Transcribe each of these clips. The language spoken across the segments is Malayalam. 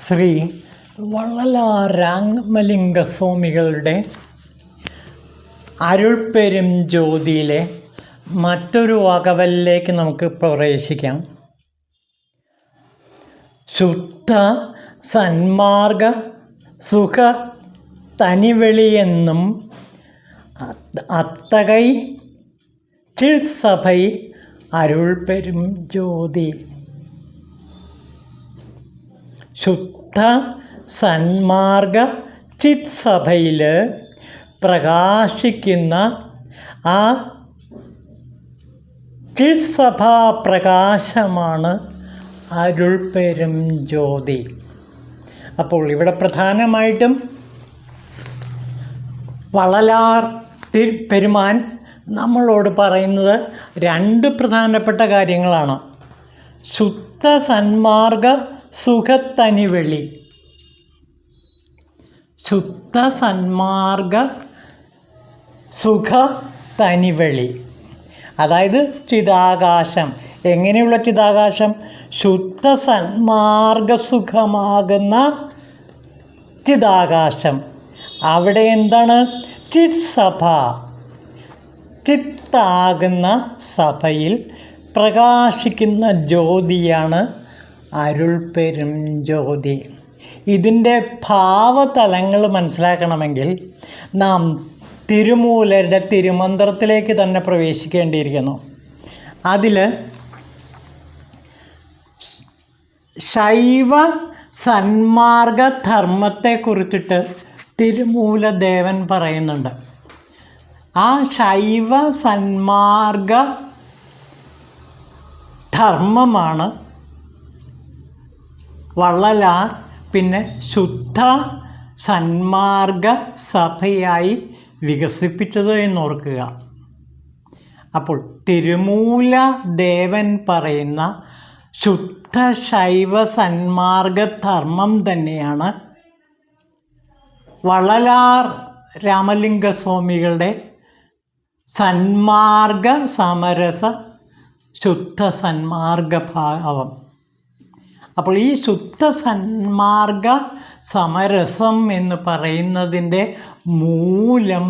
ശ്രീ വള്ളലാർ രാമലിംഗസ്വാമികളുടെ അരുൾപ്പെരും ജ്യോതിയിലെ മറ്റൊരു വകവലിലേക്ക് നമുക്ക് പ്രവേശിക്കാം. ശുദ്ധ സന്മാർഗ സുഖ തനിവെളിയെന്നും അത്തകൈ ചിൽസഭൈ അരുൾപ്പെരും ജ്യോതി. ശുദ്ധ സന്മാർഗ ചിത് സഭയിൽ പ്രകാശിക്കുന്ന ആ ചിത് സഭാ പ്രകാശമാണ് അരുൾപ്പെരും ജ്യോതി. അപ്പോൾ ഇവിടെ പ്രധാനമായിട്ടും വള്ളലാർ പെരുമാൻ നമ്മളോട് പറയുന്നത് രണ്ട് പ്രധാനപ്പെട്ട കാര്യങ്ങളാണ്. ശുദ്ധ സന്മാർഗ സുഖത്തനിവെളി. ശുദ്ധ സന്മാർഗ സുഖ തനിവെളി, അതായത് ചിതാകാശം. എങ്ങനെയുള്ള ചിതാകാശം? ശുദ്ധ സന്മാർഗ സുഖമാകുന്ന ചിതാകാശം. അവിടെ എന്താണ്? ചിത് സഭ, ചിത്താകുന്ന സഭയിൽ പ്രകാശിക്കുന്ന ജ്യോതിയാണ് അരുൾപ്പെരും ജ്യോതി. ഇതിൻ്റെ ഭാവതലങ്ങൾ മനസ്സിലാക്കണമെങ്കിൽ നാം തിരുമൂലരുടെ തിരുമന്ത്രത്തിലേക്ക് തന്നെ പ്രവേശിക്കേണ്ടിയിരിക്കുന്നു. അതിൽ ശൈവ സന്മാർഗ ധർമ്മത്തെക്കുറിച്ചിട്ട് തിരുമൂലദേവൻ പറയുന്നുണ്ട്. ആ ശൈവ സന്മാർഗ ധർമ്മമാണ് വള്ളലാർ പിന്നെ ശുദ്ധ സന്മാർഗ സഭയായി വികസിപ്പിച്ചത് എന്നോർക്കുക. അപ്പോൾ തിരുമൂല ദേവൻ പറയുന്ന ശുദ്ധ ശൈവ സന്മാർഗ ധർമ്മം തന്നെയാണ് വള്ളലാർ രാമലിംഗസ്വാമികളുടെ സന്മാർഗ സമരസ ശുദ്ധ സന്മാർഗ ഭാവം. അപ്പോൾ ഈ ശുദ്ധ സന്മാർഗ സമരസം എന്ന് പറയുന്നതിൻ്റെ മൂലം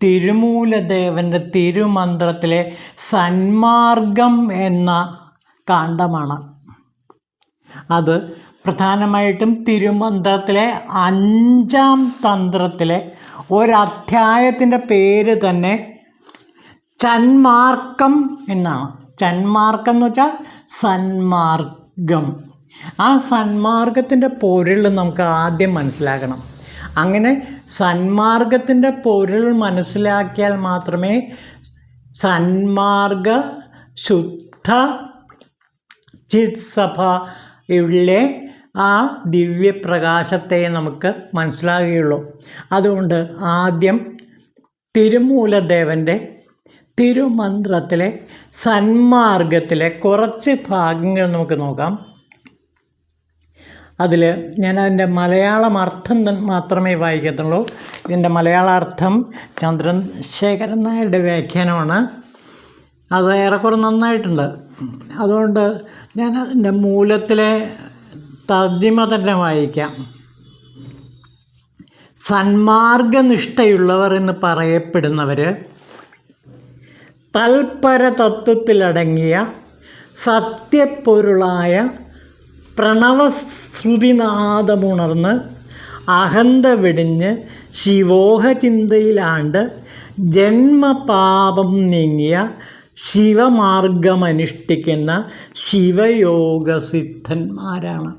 തിരുമൂലദേവൻ്റെ തിരുമന്ത്രത്തിലെ സന്മാർഗം എന്ന കാണ്ഡമാണ്. അത് പ്രധാനമായിട്ടും തിരുമന്ത്രത്തിലെ 5-ാം തന്ത്രത്തിലെ ഒരധ്യായത്തിൻ്റെ പേര് തന്നെ ചന്മാർക്കം എന്നാണ്. ചന്മാർക്കം എന്ന് വെച്ചാൽ സന്മാർഗം. ആ സന്മാർഗത്തിൻ്റെ പൊരുൾ നമുക്ക് ആദ്യം മനസ്സിലാക്കണം. അങ്ങനെ സന്മാർഗത്തിൻ്റെ പൊരുൾ മനസ്സിലാക്കിയാൽ മാത്രമേ സന്മാർഗ ശുദ്ധ ചിത്സഭയുടെ ആ ദിവ്യപ്രകാശത്തെ നമുക്ക് മനസ്സിലാകുകയുള്ളൂ. അതുകൊണ്ട് ആദ്യം തിരുമൂലദേവൻ്റെ തിരുമന്ത്രത്തിലെ സന്മാർഗത്തിലെ കുറച്ച് ഭാഗങ്ങൾ നമുക്ക് നോക്കാം. അതിൽ ഞാനതിൻ്റെ മലയാളം അർത്ഥം മാത്രമേ വായിക്കത്തുള്ളൂ. ഇതിൻ്റെ മലയാള അർത്ഥം ചന്ദ്രശേഖരൻ നായരുടെ വ്യാഖ്യാനമാണ്. അത് ഏറെക്കുറെ നന്നായിട്ടുണ്ട്. അതുകൊണ്ട് ഞാൻ അതിൻ്റെ മൂലത്തിലെ തർജിമ തന്നെ വായിക്കാം. സന്മാർഗനിഷ്ഠയുള്ളവർ എന്ന് പറയപ്പെടുന്നവർ തൽപരതത്വത്തിലടങ്ങിയ സത്യപ്പൊരുളായ പ്രണവശ്രുതിനാദമുണർന്ന് അഹന്ത വെടിഞ്ഞ് ശിവോഹചിന്തയിലാണ്ട് ജന്മപാപം നീങ്ങിയ ശിവമാർഗമനുഷ്ഠിക്കുന്ന ശിവയോഗസിദ്ധന്മാരാണ്.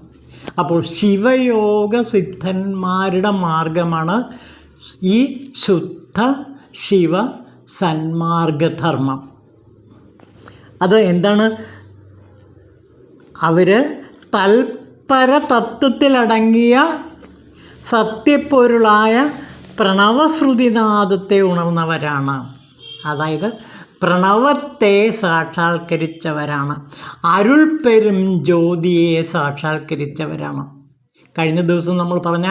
അപ്പോൾ ശിവയോഗസിദ്ധന്മാരുടെ മാർഗമാണ് ഈ ശുദ്ധ ശിവ സന്മാർഗധർമ്മം. അത് എന്താണ്? അവർ തൽപര തത്വത്തിലടങ്ങിയ സത്യപ്പൊരുളായ പ്രണവശ്രുതിനാദത്തെ ഉണർന്നവരാണ്. അതായത് പ്രണവത്തെ സാക്ഷാത്കരിച്ചവരാണ്. അരുൾപ്പെരും ജ്യോതിയെ സാക്ഷാത്കരിച്ചവരാണ്. കഴിഞ്ഞ ദിവസം നമ്മൾ പറഞ്ഞ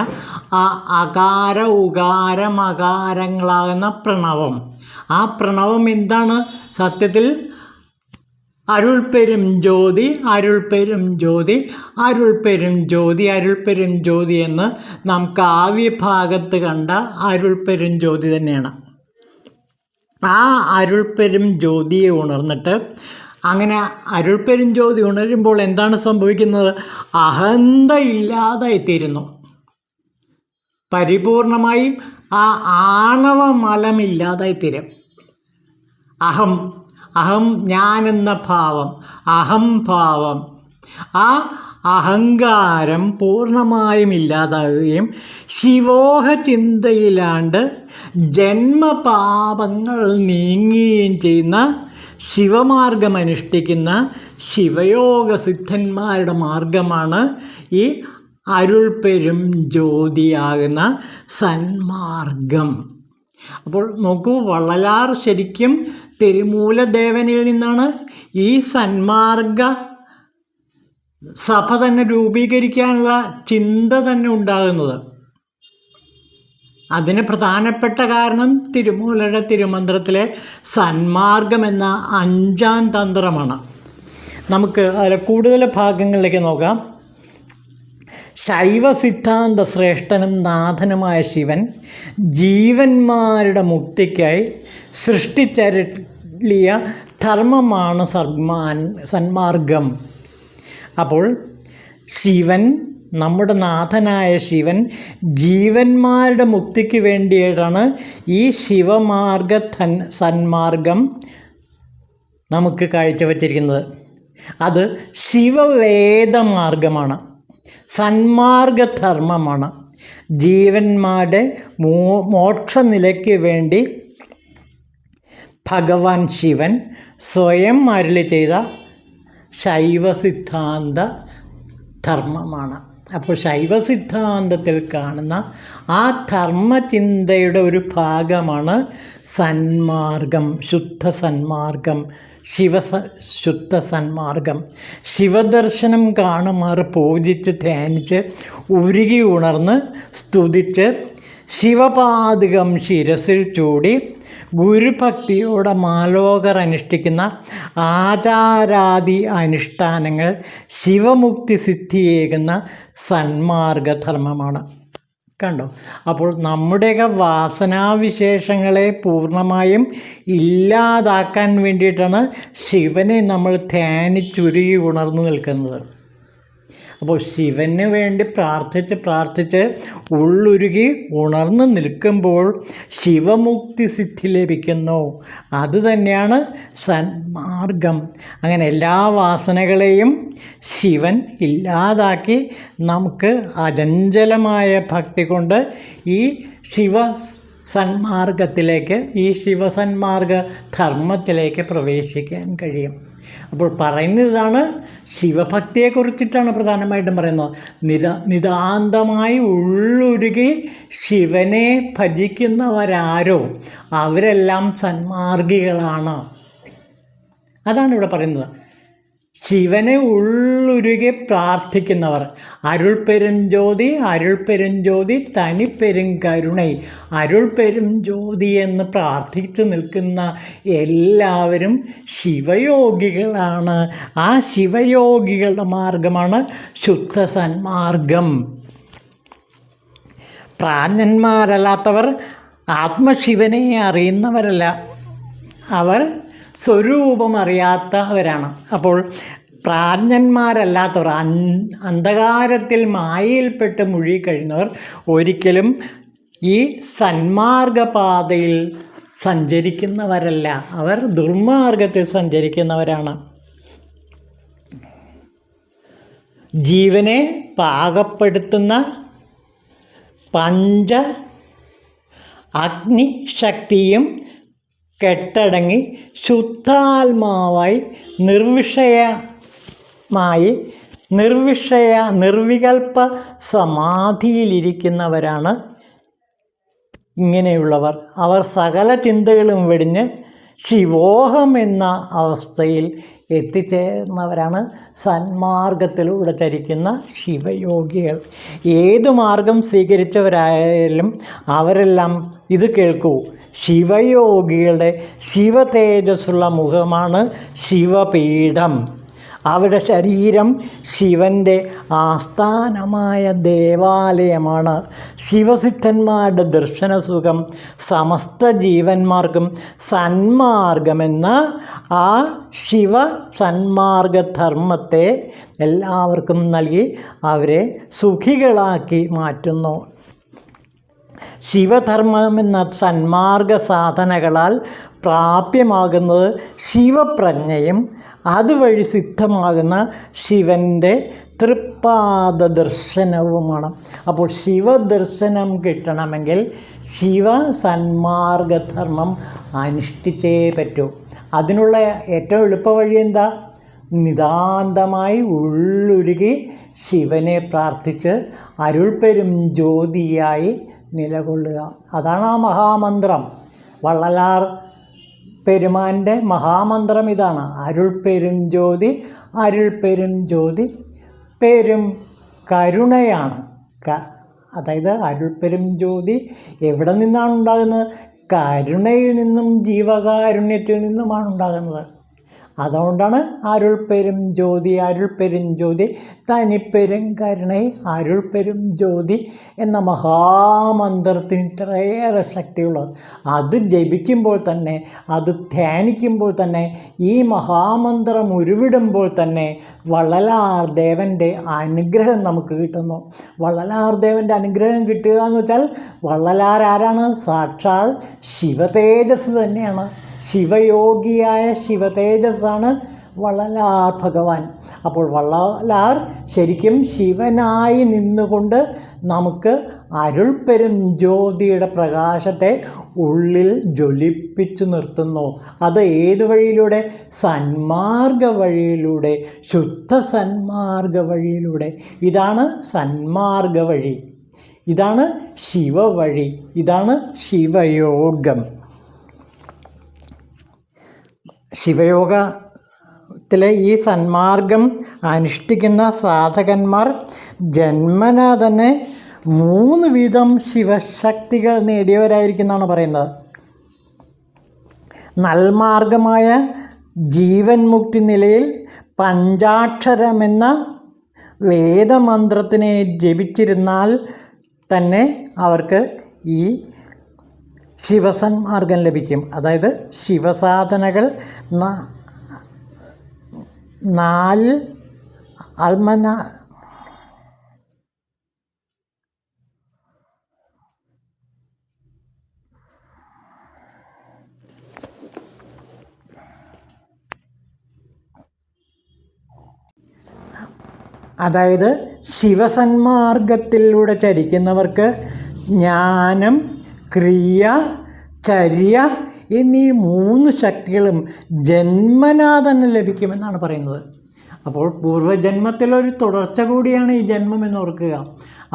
ആ അകാര ഉകാര മകാരങ്ങളാകുന്ന പ്രണവം, ആ പ്രണവം എന്താണ്? സത്യത്തിൽ അരുൾ പെരും ജ്യോതി, അരുൾ പെരും ജ്യോതി, അരുൾ പെരും ജ്യോതി, അരുൾ പെരും ജ്യോതി എന്ന് നാം കാവ്യഭാഗത്ത് കണ്ട അരുൾ പെരും ജ്യോതി തന്നെയാണ്. ആ അരുൾ പെരും ജ്യോതിയെ ഉണർന്നിട്ട് അങ്ങനെ അരുൾ പെരും ജ്യോതി ഉണരുമ്പോൾ എന്താണ് സംഭവിക്കുന്നത്? അഹന്ത ഇല്ലാതായിത്തീരുന്നു. പരിപൂർണമായും ആ ആണവ മലമില്ലാതായിത്തീരും. അഹം ഞാനെന്ന ഭാവം, അഹംഭാവം, ആ അഹങ്കാരം പൂർണ്ണമായും ഇല്ലാതാവുകയും ശിവോഹ ചിന്തയിലാണ്ട് ജന്മപാപങ്ങൾ നീങ്ങുകയും ചെയ്യുന്ന ശിവമാർഗം അനുഷ്ഠിക്കുന്ന ശിവയോഗ സിദ്ധന്മാരുടെ മാർഗമാണ് ഈ അരുൾ പെരും ജ്യോതിയാകുന്ന സന്മാർഗം. അപ്പോൾ നോക്കൂ, വള്ളലാർ ശരിക്കും തിരുമൂലദേവനിൽ നിന്നാണ് ഈ സന്മാർഗ സഭ തന്നെ രൂപീകരിക്കാനുള്ള ചിന്ത തന്നെ ഉണ്ടാകുന്നത്. അതിന് പ്രധാനപ്പെട്ട കാരണം തിരുമൂലരുടെ തിരുമന്ത്രത്തിലെ സന്മാർഗം എന്ന 5-ാം തന്ത്രമാണ്. നമുക്ക് അതിലെ കൂടുതൽ ഭാഗങ്ങളിലേക്ക് നോക്കാം. ശൈവ സിദ്ധാന്ത ശ്രേഷ്ഠനും നാഥനുമായ ശിവൻ ജീവന്മാരുടെ മുക്തിക്കായി സൃഷ്ടിച്ചരുളിയ ധർമ്മമാണ് സന്മാർഗം. അപ്പോൾ ശിവൻ, നമ്മുടെ നാഥനായ ശിവൻ ജീവന്മാരുടെ മുക്തിക്ക് വേണ്ടിയിട്ടാണ് ഈ ശിവമാർഗ സന്മാർഗം നമുക്ക് കാഴ്ചവെച്ചിരിക്കുന്നത്. അത് ശിവവേദമാർഗമാണ്, സന്മാർഗധർമ്മമാണ്. ജീവന്മാരുടെ മോക്ഷനിലയ്ക്ക് വേണ്ടി ഭഗവാൻ ശിവൻ സ്വയം അരുളി ചെയ്ത ശൈവസിദ്ധാന്ത ധർമ്മമാണ്. അപ്പോൾ ശൈവസിദ്ധാന്തത്തിൽ കാണുന്ന ആ ധർമ്മചിന്തയുടെ ഒരു സന്മാർഗം, ശുദ്ധ സന്മാർഗം, ശുദ്ധ സന്മാർഗം. ശിവദർശനം കാണുമാറ് പൂജിച്ച് ധ്യാനിച്ച് ഉരുകി ഉണർന്ന് സ്തുതിച്ച് ശിവപാദുകം ശിരസിൽ ചൂടി ഗുരുഭക്തിയോടെ മാലോകർ അനുഷ്ഠിക്കുന്ന ആചാരാദി അനുഷ്ഠാനങ്ങൾ ശിവമുക്തി സിദ്ധിയേകുന്ന സന്മാർഗധർമ്മമാണ്. കണ്ടോ? അപ്പോൾ നമ്മുടെയൊക്കെ വാസനാവിശേഷങ്ങളെ പൂർണ്ണമായും ഇല്ലാതാക്കാൻ വേണ്ടിയിട്ടാണ് ശിവനെ നമ്മൾ ധ്യാനിച്ചുരുകി ഉണർന്നു നിൽക്കുന്നത്. അപ്പോൾ ശിവന് വേണ്ടി പ്രാർത്ഥിച്ച് ഉള്ളുരുകി ഉണർന്നു നിൽക്കുമ്പോൾ ശിവമുക്തി സിദ്ധി ലഭിക്കുന്നു. അതുതന്നെയാണ് സന്മാർഗം. അങ്ങനെ എല്ലാ വാസനകളെയും ശിവൻ ഇല്ലാതാക്കി നമുക്ക് അചഞ്ചലമായ ഭക്തി കൊണ്ട് ഈ സന്മാർഗത്തിലേക്ക്, ഈ ശിവസന്മാർഗ ധർമ്മത്തിലേക്ക് പ്രവേശിക്കാൻ കഴിയും. അപ്പോൾ പറയുന്നതാണ്, ശിവഭക്തിയെക്കുറിച്ചിട്ടാണ് പ്രധാനമായിട്ടും പറയുന്നത്. നിതാന്തമായി ഉള്ളുരുകി ശിവനെ ഭജിക്കുന്നവരാരോ അവരെല്ലാം സന്മാർഗികളാണ്. അതാണ് ഇവിടെ പറയുന്നത്. ശിവനെ ഉള്ളുരുകി പ്രാർത്ഥിക്കുന്നവർ, അരുൾ പെരും ജ്യോതി, അരുൾ പെരും ജ്യോതി, തനിപ്പെരും കരുണൈ, അരുൾ പെരും ജ്യോതി എന്ന് പ്രാർത്ഥിച്ചു നിൽക്കുന്ന എല്ലാവരും ശിവയോഗികളാണ്. ആ ശിവയോഗികളുടെ മാർഗമാണ് ശുദ്ധ സന്മാർഗം. പ്രാജ്ഞന്മാരല്ലാത്തവർ ആത്മശിവനെ അറിയുന്നവരല്ല, അവർ സ്വരൂപം അറിയാത്തവരാണ്. അപ്പോൾ പ്രാജ്ഞന്മാരല്ലാത്തവർ, അന്ധകാരത്തിൽ മായയിൽപ്പെട്ട് മുഴുകിക്കഴിഞ്ഞവർ ഒരിക്കലും ഈ സന്മാർഗപാതയിൽ സഞ്ചരിക്കുന്നവരല്ല, അവർ ദുർമാർഗത്തിൽ സഞ്ചരിക്കുന്നവരാണ്. ജീവനെ പാകപ്പെടുത്തുന്ന പഞ്ച അഗ്നിശക്തിയും കെട്ടടങ്ങി ശുദ്ധാത്മാവായി നിർവികൽപ്പ സമാധിയിലിരിക്കുന്നവരാണ് ഇങ്ങനെയുള്ളവർ. അവർ സകല ചിന്തകളും വെടിഞ്ഞ് ശിവോഹം എന്ന അവസ്ഥയിൽ എത്തിച്ചേർന്നവരാണ് സന്മാർഗത്തിലൂടെ ചരിക്കുന്ന ശിവയോഗികൾ. ഏതു മാർഗം സ്വീകരിച്ചവരായാലും അവരെല്ലാം ഇത് കേൾക്കൂ. ശിവയോഗികളുടെ ശിവതേജസ്സുള്ള മുഖമാണ് ശിവപീഠം. അവരുടെ ശരീരം ശിവൻ്റെ ആസ്ഥാനമായ ദേവാലയമാണ്. ശിവസിദ്ധന്മാരുടെ ദർശനസുഖം സമസ്ത ജീവന്മാർക്കും സന്മാർഗമെന്ന ആ ശിവ സന്മാർഗധർമ്മത്തെ എല്ലാവർക്കും നൽകി അവരെ സുഖികളാക്കി മാറ്റുന്നു. ശിവധർമ്മമെന്ന സന്മാർഗ സാധനകളാൽ പ്രാപ്യമാകുന്നത് ശിവപ്രജ്ഞയും അതുവഴി സിദ്ധമാകുന്ന ശിവൻ്റെ തൃപ്പാദ ദർശനവുമാണ്. അപ്പോൾ ശിവദർശനം കിട്ടണമെങ്കിൽ ശിവ സന്മാർഗധർമ്മം അനുഷ്ഠിച്ചേ പറ്റൂ. അതിനുള്ള ഏറ്റവും എളുപ്പ വഴി എന്താ? നിതാന്തമായി ഉള്ളുരുകി ശിവനെ പ്രാർത്ഥിച്ച് അരുൾപ്പെരും ജ്യോതിയായി നിലകൊള്ളുക. അതാണ് ആ മഹാമന്ത്രം. വള്ളലാർ പെരുമാൻ്റെ മഹാമന്ത്രം ഇതാണ്. അരുൾപ്പെരും ജ്യോതി, അരുൾപ്പെരും ജ്യോതി പെരും കരുണയാണ്. അതായത് അരുൾപ്പെരും ജ്യോതി എവിടെ നിന്നാണ് ഉണ്ടാകുന്നത്? കരുണയിൽ നിന്നും ജീവകാരുണ്യത്തിൽ നിന്നുമാണ് ഉണ്ടാകുന്നത്. അതുകൊണ്ടാണ് അരുൾപ്പെരും ജ്യോതി, അരുൾപ്പെരും ജ്യോതി തനിപ്പെരും കരുണൈ അരുൾപ്പെരും ജ്യോതി എന്ന മഹാമന്ത്രത്തിന് ഇത്രയേറെ ശക്തിയുള്ളത്. അത് ജപിക്കുമ്പോൾ തന്നെ, അത് ധ്യാനിക്കുമ്പോൾ തന്നെ, ഈ മഹാമന്ത്രം ഉരുവിടുമ്പോൾ തന്നെ വള്ളലാർ ദേവൻ്റെ അനുഗ്രഹം നമുക്ക് കിട്ടുന്നു. വള്ളലാർ ദേവൻ്റെ അനുഗ്രഹം കിട്ടുക എന്ന് വെച്ചാൽ വള്ളലാർ ആരാണ്? സാക്ഷാൽ ശിവതേജസ് തന്നെയാണ്. ശിവയോഗിയായ ശിവതേജസ്സാണ് വള്ളലാർ ഭഗവാൻ. അപ്പോൾ വള്ളലാർ ശരിക്കും ശിവനായി നിന്നുകൊണ്ട് നമുക്ക് അരുൾപ്പെരും ജ്യോതിയുടെ പ്രകാശത്തെ ഉള്ളിൽ ജ്വലിപ്പിച്ചു നിർത്തുന്നു. അത് ഏത് വഴിയിലൂടെ? സന്മാർഗ വഴിയിലൂടെ, ശുദ്ധ സന്മാർഗ വഴിയിലൂടെ. ഇതാണ് സന്മാർഗ വഴി, ഇതാണ് ശിവവഴി, ഇതാണ് ശിവയോഗം. ശിവയോഗത്തിലെ ഈ സന്മാർഗം അനുഷ്ഠിക്കുന്ന സാധകന്മാർ ജന്മനാ തന്നെ 3 വീതം ശിവശക്തികൾ നേടിയവരായിരിക്കുമെന്നാണ് പറയുന്നത്. നൽമാർഗമായ ജീവൻ മുക്തി നിലയിൽ പഞ്ചാക്ഷരമെന്ന വേദമന്ത്രത്തിനെ ജപിച്ചിരുന്നാൽ തന്നെ അവർക്ക് ഈ ശിവസന്മാർഗം ലഭിക്കും. അതായത് ശിവസാധനകൾ 4 അൽമന അതായത് ശിവസന്മാർഗത്തിലൂടെ ചരിക്കുന്നവർക്ക് ജ്ഞാനം, ക്രിയ, ചര്യ എന്നീ 3 ശക്തികളും ജന്മനാ തന്നെ ലഭിക്കുമെന്നാണ് പറയുന്നത്. അപ്പോൾ പൂർവ്വജന്മത്തിലൊരു തുടർച്ച കൂടിയാണ് ഈ ജന്മം എന്ന് ഓർക്കുക.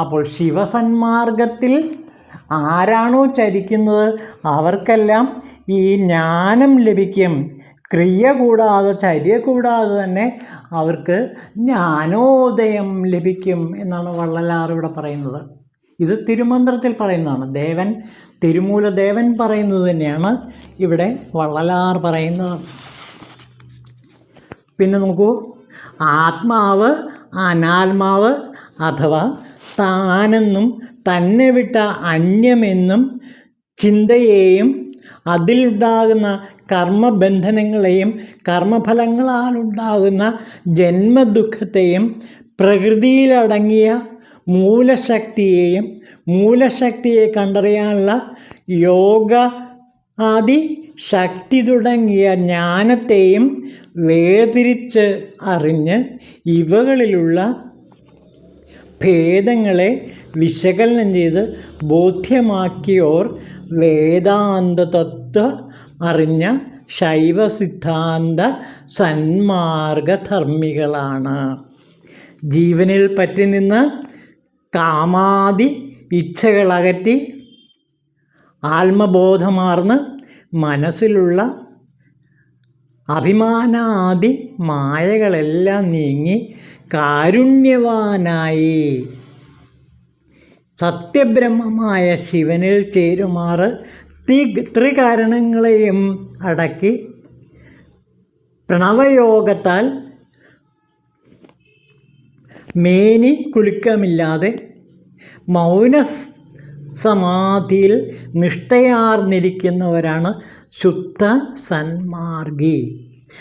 അപ്പോൾ ശിവസന്മാർഗത്തിൽ ആരാണോ ചരിക്കുന്നത് അവർക്കെല്ലാം ഈ ജ്ഞാനം ലഭിക്കും. ക്രിയ കൂടാതെ, ചര്യ കൂടാതെ തന്നെ അവർക്ക് ജ്ഞാനോദയം ലഭിക്കും എന്നാണ് വള്ളലാർ ഇവിടെ പറയുന്നത്. ഇത് തിരുമന്ത്രത്തിൽ പറയുന്നതാണ്. ദേവൻ, തിരുമൂലദേവൻ പറയുന്നത് തന്നെയാണ് ഇവിടെ വള്ളലാർ പറയുന്നത്. പിന്നെ നോക്കൂ, ആത്മാവ്, അനാത്മാവ് അഥവാ താനെന്നും തന്നെ വിട്ട അന്യമെന്നും ചിന്തയെയും അതിലുണ്ടാകുന്ന കർമ്മബന്ധനങ്ങളെയും കർമ്മഫലങ്ങളാലുണ്ടാകുന്ന ജന്മദുഃഖത്തെയും പ്രകൃതിയിലടങ്ങിയ മൂലശക്തിയെ കണ്ടറിയാനുള്ള യോഗ ആദി ശക്തി തുടങ്ങിയ ജ്ഞാനത്തെയും വേർതിരിച്ച് അറിഞ്ഞ് ഇവകളിലുള്ള ഭേദങ്ങളെ വിശകലനം ചെയ്ത് ബോധ്യമാക്കിയോർ വേദാന്ത തത്വം അറിഞ്ഞ ശൈവ സിദ്ധാന്ത സന്മാർഗധർമ്മികളാണ്. ജീവനിൽ പറ്റി നിന്ന് കാമാദി ഇച്ഛകളകറ്റി ആത്മബോധമാർന്ന് മനസ്സിലുള്ള അഭിമാനാദി മായകളെല്ലാം നീങ്ങി കാരുണ്യവാനായി സത്യബ്രഹ്മമായ ശിവനിൽ ചേരുമാറ് ത്രികാരണങ്ങളെയും അടക്കി പ്രണവയോഗത്താൽ മേനി കുലുക്കമില്ലാതെ മൗന സമാധിയിൽ നിഷ്ഠയാർന്നിരിക്കുന്നവരാണ് ശുദ്ധ സന്മാർഗി.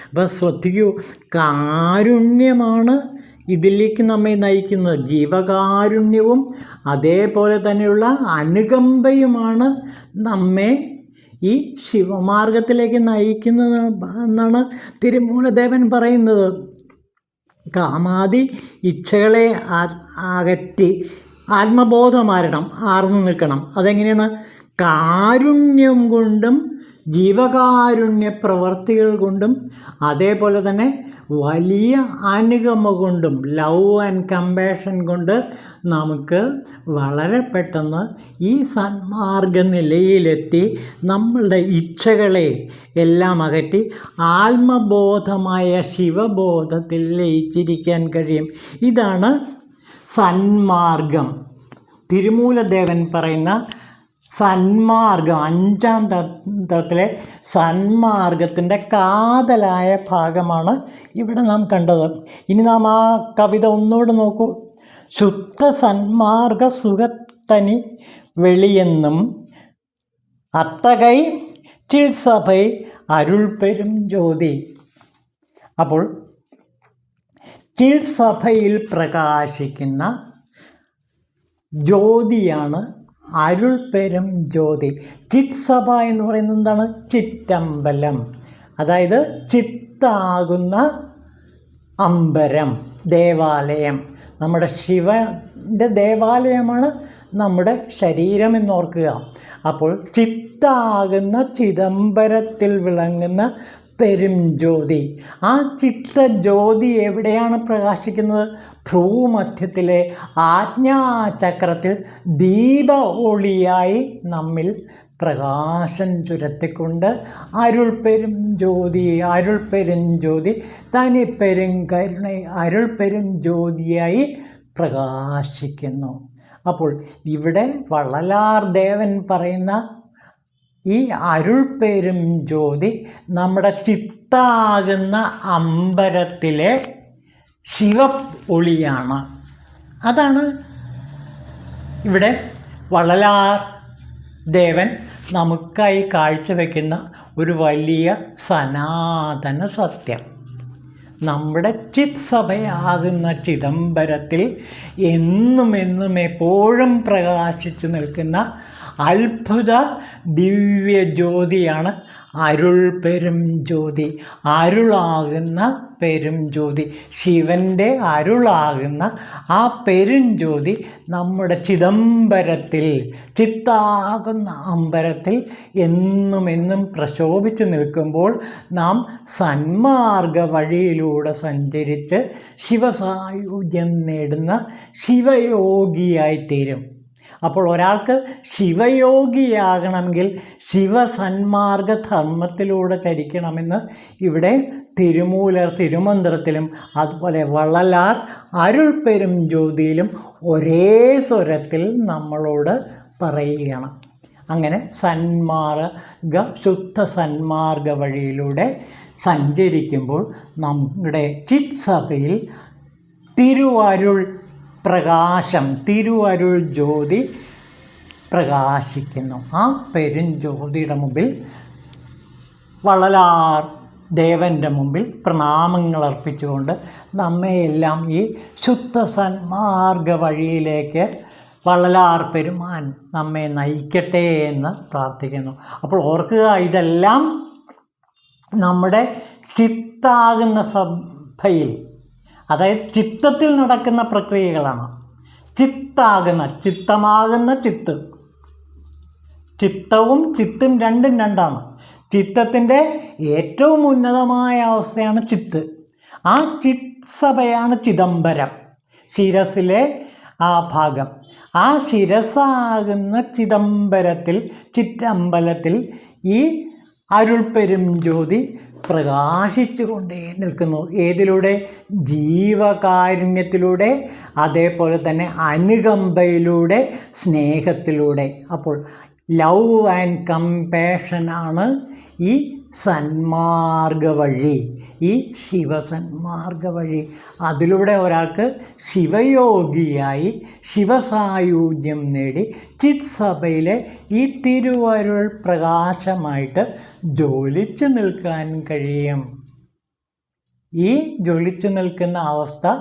അപ്പോൾ ശ്രദ്ധിക്കൂ, കാരുണ്യമാണ് ഇതിലേക്ക് നമ്മെ നയിക്കുന്നത്. ജീവകാരുണ്യവും അതേപോലെ തന്നെയുള്ള അനുകമ്പയുമാണ് നമ്മെ ഈ ശിവമാർഗത്തിലേക്ക് നയിക്കുന്നത് എന്നാണ് തിരുമൂലദേവൻ പറയുന്നത്. കാമാദി ഇച്ഛകളെ അകറ്റി ആത്മബോധമാരണം, ആർന്നു നിൽക്കണം. അതെങ്ങനെയാണ്? കാരുണ്യം കൊണ്ടും ജീവകാരുണ്യ പ്രവർത്തികൾ കൊണ്ടും അതേപോലെ തന്നെ വലിയ അനുകമ്പ കൊണ്ടും ലവ് ആൻഡ് കമ്പാഷൻ കൊണ്ട് നമുക്ക് വളരെ പെട്ടെന്ന് ഈ സന്മാർഗ നിലയിലെത്തി നമ്മളുടെ ഇച്ഛകളെ എല്ലാം അകറ്റി ആത്മബോധമായ ശിവബോധത്തിൽ ലയിച്ചിരിക്കാൻ കഴിയും. ഇതാണ് സന്മാർഗം. തിരുമൂലദേവൻ പറയുന്ന സന്മാർഗം, 5-ാം തത്വത്തിലെ സന്മാർഗത്തിൻ്റെ കാതലായ ഭാഗമാണ് ഇവിടെ നാം കണ്ടത്. ഇനി നാം ആ കവിത ഒന്നുകൂടെ നോക്കൂ. ശുദ്ധ സന്മാർഗ സുഖത്തനി വെളിയെന്നും അത്തകൈ ചിൽസഭൈ അരുൾപ്പെരും ജ്യോതി. അപ്പോൾ ചിൽസഭയിൽ പ്രകാശിക്കുന്ന ജ്യോതിയാണ് അരുൾപ്പെരും ജ്യോതി. ചിത് സഭ എന്ന് പറയുന്നത് എന്താണ്? ചിറ്റമ്പലം, അതായത് ചിത്താകുന്ന അമ്പരം, ദേവാലയം. നമ്മുടെ ശിവൻ്റെ ദേവാലയമാണ് നമ്മുടെ ശരീരം എന്നോർക്കുക. അപ്പോൾ ചിത്താകുന്ന ചിദംബരത്തിൽ വിളങ്ങുന്ന പെരുംജ്യോതി. ആ ചിത്തജ്യോതി എവിടെയാണ് പ്രകാശിക്കുന്നത്? ഭ്രൂമധ്യത്തിലെ ആജ്ഞാചക്രത്തിൽ ദീപ ഒളിയായി നമ്മിൽ പ്രകാശം ചുരത്തിക്കൊണ്ട് അരുൾപ്പെരും ജ്യോതി, അരുൾപ്പെരും ജ്യോതി, തനിപ്പെരും കരുണ അരുൾപ്പെരും ജ്യോതിയായി പ്രകാശിക്കുന്നു. അപ്പോൾ ഇവിടെ വള്ളലാർ ദേവൻ പറയുന്ന ഈ അരുൾപ്പെരും ജ്യോതി നമ്മുടെ ചിത്താകുന്ന അമ്പരത്തിലെ ശിവ ഒളിയാണ്. അതാണ് ഇവിടെ വള്ളലാർ ദേവൻ നമുക്കായി കാഴ്ചവെക്കുന്ന ഒരു വലിയ സനാതന സത്യം. നമ്മുടെ ചിത് സഭയാകുന്ന ചിദംബരത്തിൽ എന്നും എപ്പോഴും പ്രകാശിച്ചു നിൽക്കുന്ന അത്ഭുത ദിവ്യ ജ്യോതിയാണ് അരുൾപ്പെരും ജ്യോതി. അരുളാകുന്ന പെരും ജ്യോതി, ശിവൻ്റെ അരുളാകുന്ന ആ പെരുംജ്യോതി നമ്മുടെ ചിദംബരത്തിൽ, ചിത്താകുന്ന അമ്പരത്തിൽ എന്നും പ്രശോഭിച്ചു നിൽക്കുമ്പോൾ നാം സന്മാർഗ വഴിയിലൂടെ സഞ്ചരിച്ച് ശിവസായുജ്യം നേടുന്ന ശിവയോഗിയായിത്തീരും. അപ്പോൾ ഒരാൾക്ക് ശിവയോഗിയാകണമെങ്കിൽ ശിവസന്മാർഗ ധർമ്മത്തിലൂടെ ചരിക്കണമെന്ന് ഇവിടെ തിരുമൂലർ തിരുമന്ത്രത്തിലും അതുപോലെ വള്ളലാർ അരുൾപ്പെരും ജ്യോതിയിലും ഒരേ സ്വരത്തിൽ നമ്മളോട് പറയുകയാണ്. അങ്ങനെ ശുദ്ധ സന്മാർഗ വഴിയിലൂടെ സഞ്ചരിക്കുമ്പോൾ നമ്മുടെ ചിത് സഭയിൽ തിരുവരുൾ പ്രകാശം, തിരുവരുൾ ജ്യോതി പ്രകാശിക്കുന്നു. ആ പെരുംജ്യോതിയുടെ മുമ്പിൽ വള്ളലാർ ദേവൻ്റെ മുമ്പിൽ പ്രണാമങ്ങൾ അർപ്പിച്ചുകൊണ്ട് നമ്മയെല്ലാം ഈ ശുദ്ധ സന്മാർഗ വഴിയിലേക്ക് വള്ളലാർ പെരുമാൻ നമ്മെ നയിക്കട്ടെ എന്ന് പ്രാർത്ഥിക്കുന്നു. അപ്പോൾ ഓർക്കുക, ഇതെല്ലാം നമ്മുടെ ചിത്താകുന്ന സഭയിൽ, അതായത് ചിത്തത്തിൽ നടക്കുന്ന പ്രക്രിയകളാണ്. ചിത്തമാകുന്ന ചിത്ത്, ചിത്തവും ചിത്തും രണ്ടാണ്. ചിത്തത്തിൻ്റെ ഏറ്റവും ഉന്നതമായ അവസ്ഥയാണ് ചിത്ത്. ആ ചിത് സഭയാണ് ചിദംബരം, ശിരസിലെ ആ ഭാഗം. ആ ശിരസാകുന്ന ചിദംബരത്തിൽ, ചിറ്റമ്പലത്തിൽ ഈ അരുൾപ്പെരും ജ്യോതി പ്രകാശിച്ചു കൊണ്ടേ നിൽക്കുന്നു. ഏതിലൂടെ? ജീവകാരുണ്യത്തിലൂടെ, അതേപോലെ തന്നെ അനുകമ്പയിലൂടെ, സ്നേഹത്തിലൂടെ. അപ്പോൾ ലവ് ആൻഡ് കമ്പാഷനാണ് ഈ സന്മാർഗ വഴി, ഈ ശിവസന്മാർഗ വഴി. അതിലൂടെ ഒരാൾക്ക് ശിവയോഗിയായി ശിവസായുജ്യം നേടി ചിത്സഭയിലെ ഈ തിരുവരുൾ പ്രകാശമായിട്ട് ജ്വലിച്ചു നിൽക്കാൻ കഴിയും. ഈ ജ്വലിച്ചു നിൽക്കുന്ന അവസ്ഥ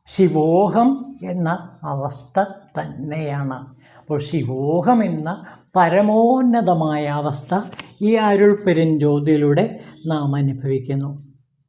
ശിവോഹം എന്ന അവസ്ഥ തന്നെയാണ്. അപ്പോൾ ശിവോഹം എന്ന പരമോന്നതമായ അവസ്ഥ ഈ അരുൾ പെരുംജ്യോതിയിലൂടെ നാം അനുഭവിക്കുന്നു.